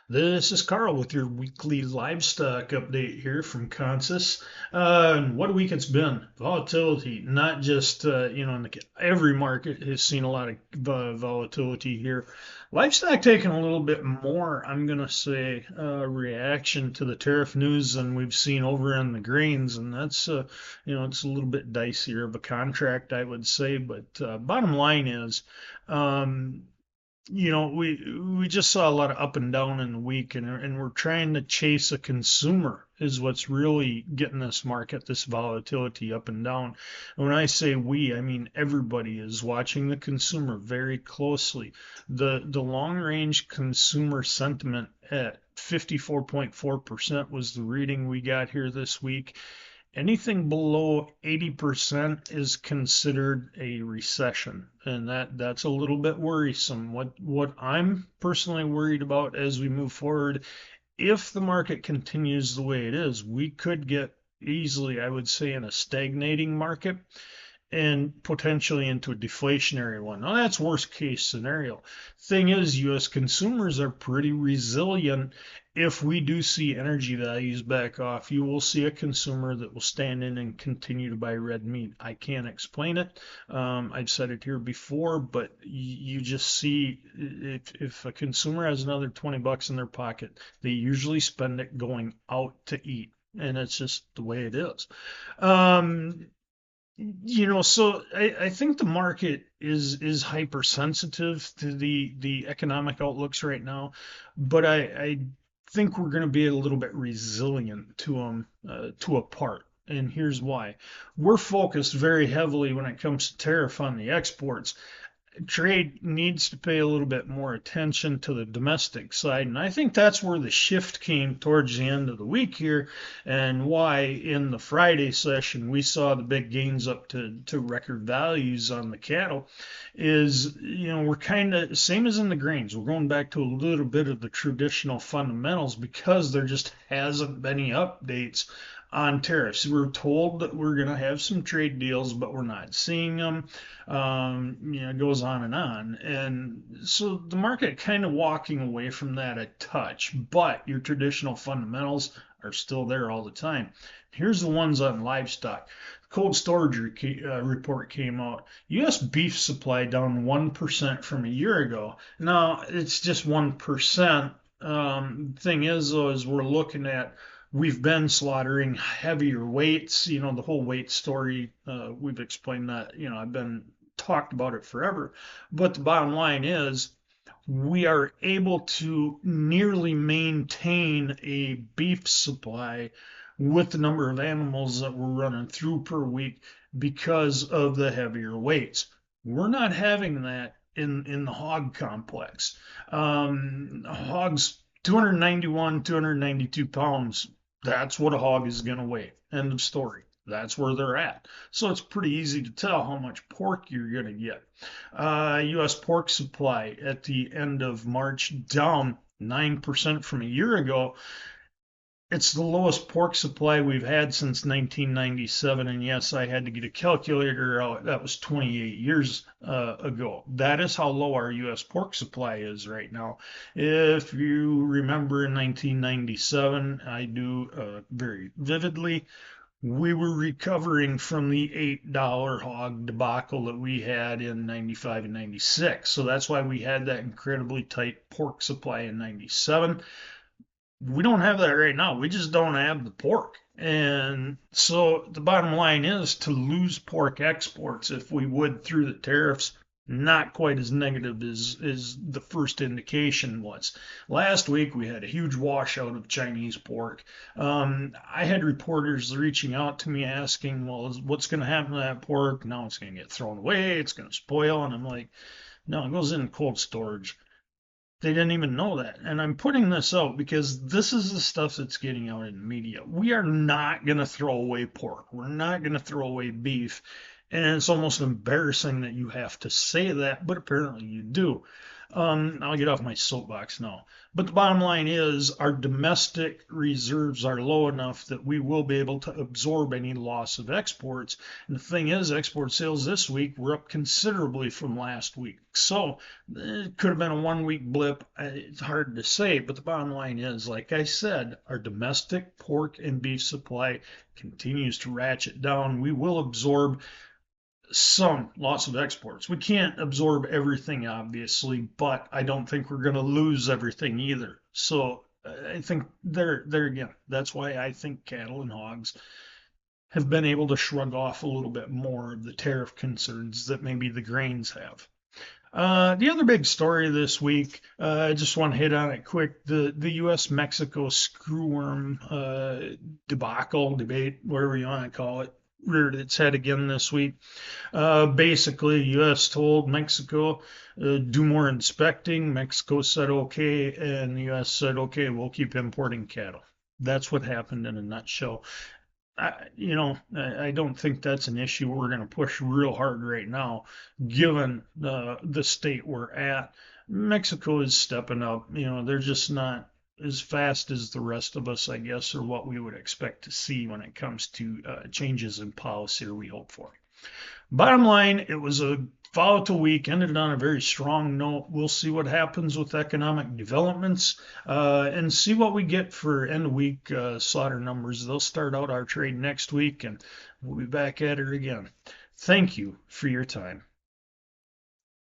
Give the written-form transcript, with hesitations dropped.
This is Carl with your weekly livestock update here from Kansas. What a week it's been. Volatility, not just, every market has seen a lot of volatility here. Livestock taking a little bit more, I'm going to say, reaction to the tariff news than we've seen over in the grains. And that's, it's a little bit dicier of a contract, I would say. But bottom line is, um, we just saw a lot of up and down in the week, and we're trying to chase a consumer is what's really getting this market, this volatility up and down. And when I say we, I mean everybody is watching the consumer very closely. The long range consumer sentiment at 54.4% was the reading we got here this week. Anything below 80% is considered a recession, and that's a little bit worrisome. What I'm personally worried about as we move forward, if the market continues the way it is, we could get easily, I would say, in a stagnating market and potentially into a deflationary one. Now, that's worst case scenario. Thing is, U.S. consumers are pretty resilient. If we do see energy values back off, you will see a consumer that will stand in and continue to buy red meat. I can't explain it. I've said it here before, but you just see if a consumer has another 20 bucks in their pocket, they usually spend it going out to eat. And it's just the way it is. Um, so I think the market is hypersensitive to the economic outlooks right now, but I think we're going to be a little bit resilient to them to a part. And here's why. We're focused very heavily when it comes to tariff on the exports. Trade needs to pay a little bit more attention to the domestic side. And I think that's where the shift came towards the end of the week here, and why in the Friday session we saw the big gains up to record values on the cattle is, we're kind of same as in the grains. We're going back to a little bit of the traditional fundamentals because there just hasn't been any updates on tariffs. We're told that we're going to have some trade deals, but we're not seeing them. It goes on and on. And so the market kind of walking away from that a touch, but your traditional fundamentals are still there all the time. Here's the ones on livestock. Cold storage report came out. U.S. beef supply down 1% from a year ago. Now, it's just 1%. Thing is, though, is we're looking at we've been slaughtering heavier weights. The whole weight story. We've explained that. I've been talked about it forever. But the bottom line is we are able to nearly maintain a beef supply with the number of animals that we're running through per week because of the heavier weights. We're not having that in the hog complex. Hogs 291, 292 pounds. That's what a hog is going to weigh. End of story. That's where they're at. So it's pretty easy to tell how much pork you're going to get. U.S. pork supply at the end of March down 9% from a year ago. It's the lowest pork supply we've had since 1997. And yes, I had to get a calculator out. That was 28 years ago. That is how low our U.S. pork supply is right now. If you remember in 1997, I do very vividly, we were recovering from the $8 hog debacle that we had in 95 and 96. So that's why we had that incredibly tight pork supply in 97. We don't have that right now. We just don't have the pork. And so the bottom line is to lose pork exports if we would through the tariffs, not quite as negative as the first indication was. Last week we had a huge washout of Chinese pork. I had reporters reaching out to me asking, well, what's going to happen to that pork? Now it's going to get thrown away. It's going to spoil. And I'm like, no, it goes in cold storage. They didn't even know that. And I'm putting this out because this is the stuff that's getting out in the media. We are not going to throw away pork. We're not going to throw away beef. And it's almost embarrassing that you have to say that, but apparently you do. I'll get off my soapbox now. But the bottom line is our domestic reserves are low enough that we will be able to absorb any loss of exports. And the thing is, export sales this week were up considerably from last week. So it could have been a 1 week blip. It's hard to say, but the bottom line is, like I said, our domestic pork and beef supply continues to ratchet down. We will absorb some loss of exports. We can't absorb everything, obviously, but I don't think we're going to lose everything either. So I think there again, that's why I think cattle and hogs have been able to shrug off a little bit more of the tariff concerns that maybe the grains have. The other big story this week, I just want to hit on it quick. The U.S. Mexico screwworm debacle, debate, whatever you want to call it, reared its head again this week. Basically, U.S. told Mexico do more inspecting. Mexico said okay, and the U.S. said okay, we'll keep importing cattle. That's what happened in a nutshell. I don't think that's an issue we're going to push real hard right now, given the state we're at. Mexico is stepping up. They're just not as fast as the rest of us, I guess, or what we would expect to see when it comes to changes in policy or we hope for. Bottom line, it was a volatile week, ended on a very strong note. We'll see what happens with economic developments and see what we get for end of week slaughter numbers. They'll start out our trade next week, and we'll be back at it again. Thank you for your time.